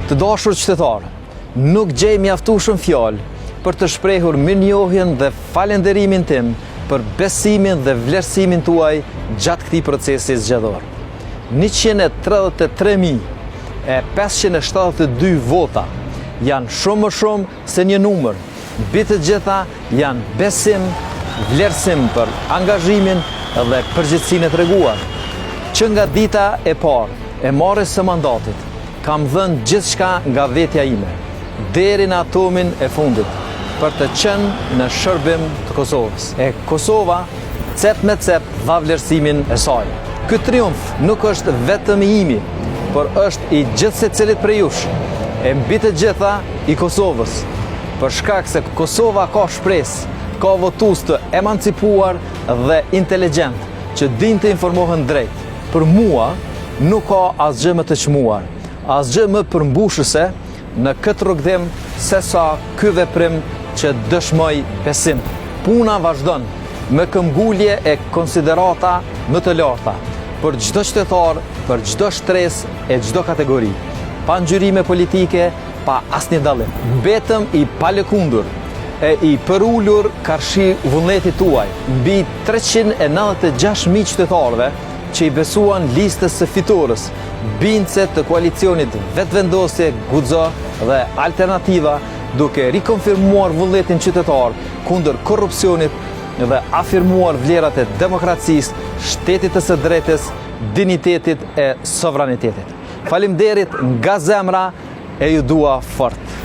Të dashur qytetar, nuk gjej mjaftueshëm fjalë për të shprehur mirënjohjen dhe falënderimin tim për besimin dhe vlerësimin tuaj gjatë këtij procesi zgjedhor. 133.572 vota janë shumë më shumë se një numër. Mbi të gjitha janë besim, vlerësim për angazhimin dhe përgjegjësinë e treguar. Që nga dita e parë e marrjes së mandatit, kam dhënë gjithçka nga vetja ime, deri në atomin e fundit, për të qenë në shërbim të Kosovës. E Kosova, cep me cep, dha vlerësimin e saj. Ky triumf nuk është vetëm i imi, por është i gjithë secilit prej jush, e mbi të gjitha i Kosovës. Për shkak se Kosova ka shpresë, ka votues të emancipuar dhe inteligjent, që din të informohen drejt. Për mua, nuk ka asgjë më të çmuar, asgjë më përmbushëse në këtë rrugëtim se sa ky veprim që dëshmoj besim. Puna vazhdon me këmbgulje e konsiderata më të larta për çdo qytetar, për çdo shtresë e çdo kategori, pa ngjyrime politike, pa asnjë dallim. Mbetëm i palëkundur e i përulur karshi vullnetit tuaj, mbi 396.000 qytetarëve që i besuan listës së fitores, bindse të koalicionit vetëvendosje, Guxo dhe Alternativa, duke rikonfirmuar vullnetin qytetar kundër korrupsionit dhe afirmuar vlerat e demokracisë, shtetit të së drejtës, dinitetit e sovranitetit. Faleminderit nga zemra e ju dua fort.